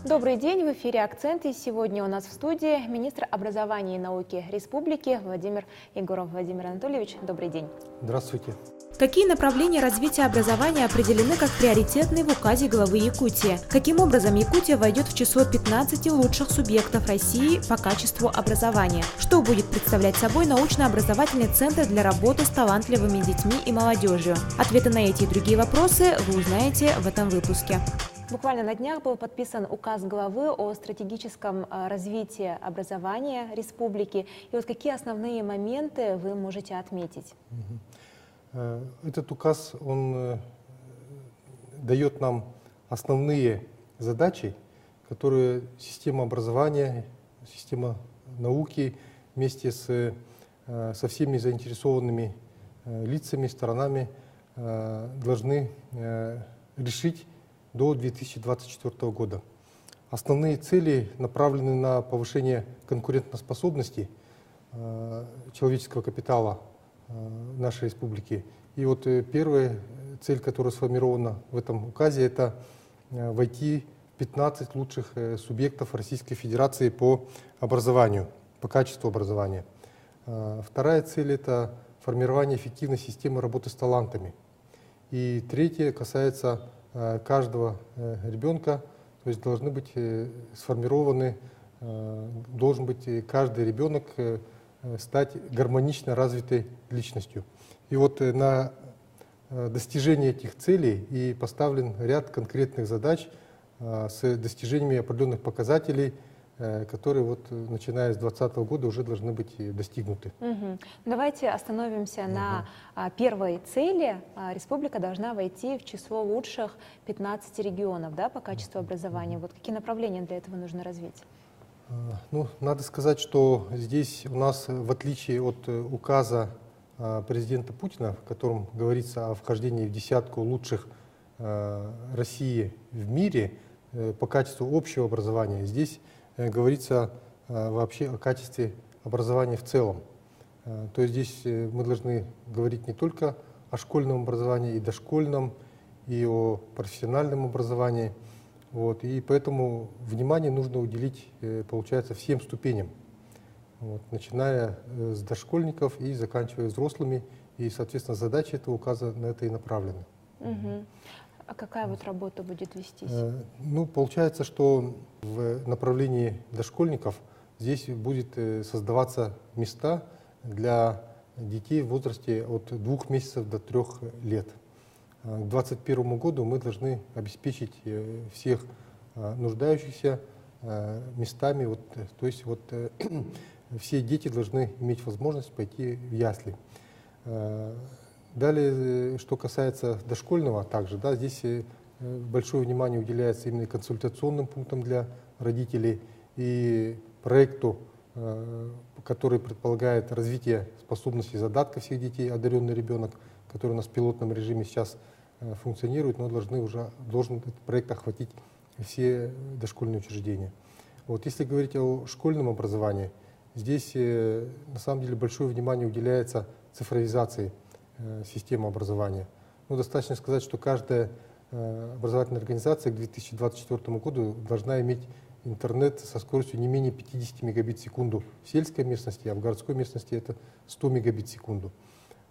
Добрый день, в эфире «Акценты». Сегодня у нас в студии министр образования и науки Республики Владимир Егоров. Владимир Анатольевич, добрый день. Здравствуйте. Какие направления развития образования определены как приоритетные в указе главы Якутии? Каким образом Якутия войдет в число 15 лучших субъектов России по качеству образования? Что будет представлять собой научно-образовательный центр для работы с талантливыми детьми и молодежью? Ответы на эти и другие вопросы вы узнаете в этом выпуске. Буквально на днях был подписан указ главы о стратегическом развитии образования республики. И вот какие основные моменты вы можете отметить? Этот указ, он дает нам основные задачи, которые система образования, система науки вместе со всеми заинтересованными лицами, сторонами должны решить до 2024 года. Основные цели направлены на повышение конкурентоспособности человеческого капитала нашей республики. И вот первая цель, которая сформирована в этом указе, это войти в 15 лучших субъектов Российской Федерации по образованию, по качеству образования. Вторая цель – это формирование эффективной системы работы с талантами. И третья касается каждого ребенка, то есть должны быть сформированы, должен быть каждый ребенок стать гармонично развитой личностью. И вот на достижение этих целей и поставлен ряд конкретных задач с достижениями определенных показателей, которые вот, начиная с 2020 года уже должны быть достигнуты. Давайте остановимся на первой цели. Республика должна войти в число лучших 15 регионов, да, по качеству образования. Вот какие направления для этого нужно развить? Ну, надо сказать, что здесь у нас, в отличие от указа президента Путина, в котором говорится о вхождении в десятку лучших России в мире по качеству общего образования, здесь говорится вообще о качестве образования в целом. То есть здесь мы должны говорить не только о школьном образовании, и дошкольном, и о профессиональном образовании. Вот. И поэтому внимание нужно уделить, получается, всем ступеням, вот, начиная с дошкольников и заканчивая взрослыми. И, соответственно, задачи этого указа на это и направлены. А какая вот работа будет вестись? Ну, получается, что в направлении дошкольников здесь будет создаваться места для детей в возрасте от 2 месяцев до 3 лет. К 2021 году мы должны обеспечить всех нуждающихся местами, вот, то есть вот, все дети должны иметь возможность пойти в ясли. Далее, что касается дошкольного, также, да, здесь большое внимание уделяется именно консультационным пунктам для родителей и проекту, который предполагает развитие способностей и задатков всех детей, одаренный ребенок, который у нас в пилотном режиме сейчас функционирует, но должен этот проект охватить все дошкольные учреждения. Вот, если говорить о школьном образовании, здесь на самом деле большое внимание уделяется цифровизации системы образования. Ну, достаточно сказать, что каждая образовательная организация к 2024 году должна иметь интернет со скоростью не менее 50 мегабит в секунду в сельской местности, а в городской местности это 100 мегабит в секунду.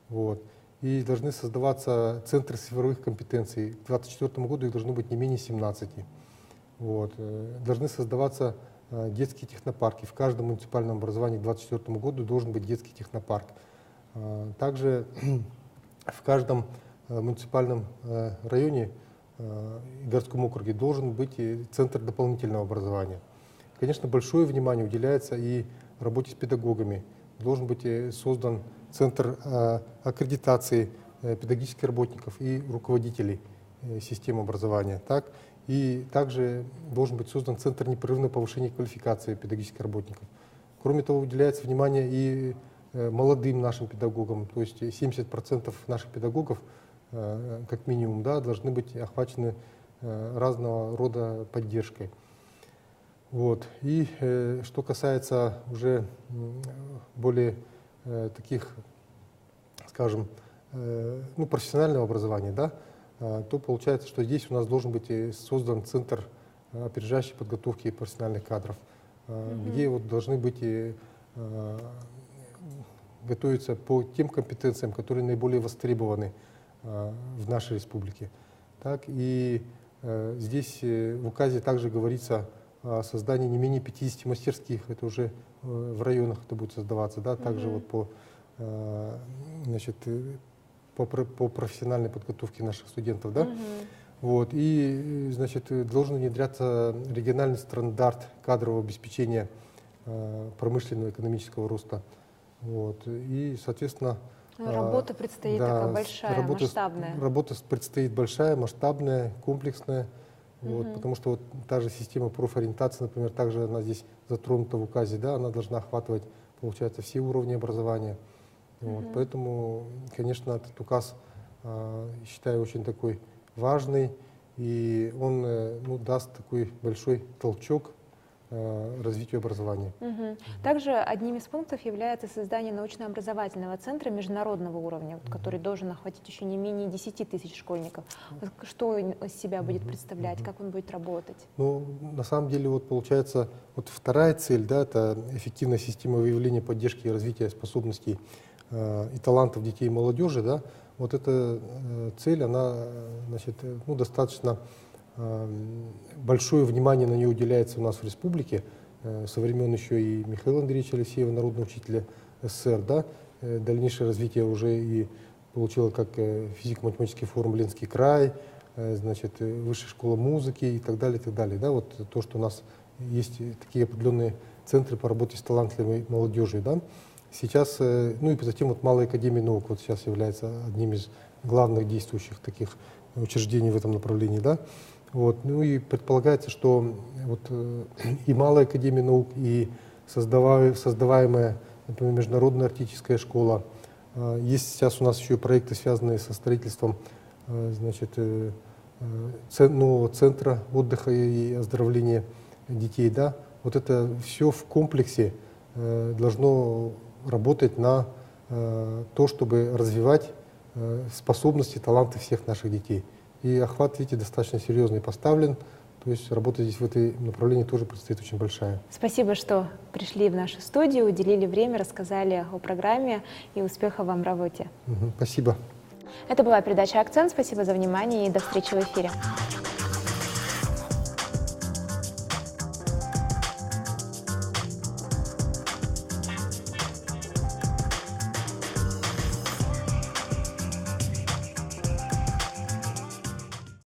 Вот. И должны создаваться центры цифровых компетенций. К 2024 году их должно быть не менее 17. Вот. Должны создаваться детские технопарки. В каждом муниципальном образовании к 2024 году должен быть детский технопарк. Также в каждом муниципальном районе и городском округе должен быть центр дополнительного образования. Конечно, большое внимание уделяется и работе с педагогами. Должен быть создан центр аккредитации педагогических работников и руководителей системы образования. Так? И также должен быть создан центр непрерывного повышения квалификации педагогических работников. Кроме того, уделяется внимание и молодым нашим педагогам, то есть 70% наших педагогов, как минимум, да, должны быть охвачены разного рода поддержкой. Вот. И что касается уже более таких скажем, ну, профессионального образования, да, то получается, что здесь у нас должен быть создан центр опережающей подготовки профессиональных кадров, где вот должны быть готовиться по тем компетенциям, которые наиболее востребованы в нашей республике. Так, и здесь в указе также говорится о создании не менее 50 мастерских, это уже в районах это будет создаваться, да, также вот по, значит, по профессиональной подготовке наших студентов, да. Вот, и, значит, должен внедряться региональный стандарт кадрового обеспечения промышленного экономического роста. Вот, и, соответственно, работа предстоит такая большая, масштабная. Работа предстоит большая, масштабная, комплексная, вот, потому что вот та же система профориентации, например, также она здесь затронута в указе, да, она должна охватывать, получается, все уровни образования. Вот, поэтому, конечно, этот указ, считаю, очень такой важный, и он, ну, даст такой большой толчок развитию образования. Также одним из пунктов является создание научно-образовательного центра международного уровня, который должен охватить еще не менее 10 тысяч школьников. Что он из себя будет представлять, как он будет работать? Ну, на самом деле, вот получается, вот вторая цель, да, это эффективная система выявления, поддержки и развития способностей и талантов детей и молодежи, да. Вот эта цель, она, значит, ну, достаточно большое внимание на нее уделяется у нас в республике со времен еще и Михаила Андреевича Алексеева, народного учителя СССР, да. Дальнейшее развитие уже и получило как физико-математический форум «Ленский край», значит, высшая школа музыки и так далее, да. Вот то, что у нас есть такие определенные центры по работе с талантливой молодежью, да. Сейчас, ну и затем вот Малая академия наук вот сейчас является одним из главных действующих таких учреждений в этом направлении, да. Вот, ну и предполагается, что вот и Малая академия наук, и создаваемая, например, Международная арктическая школа, есть сейчас у нас еще проекты, связанные со строительством, значит, нового центра отдыха и оздоровления детей, да. Вот это все в комплексе должно работать на то, чтобы развивать способности, таланты всех наших детей. И охват, видите, достаточно серьезный поставлен. То есть работа здесь в этом направлении тоже предстоит очень большая. Спасибо, что пришли в нашу студию, уделили время, рассказали о программе, и успехов вам в работе. Спасибо. Это была передача «Акцент». Спасибо за внимание и до встречи в эфире.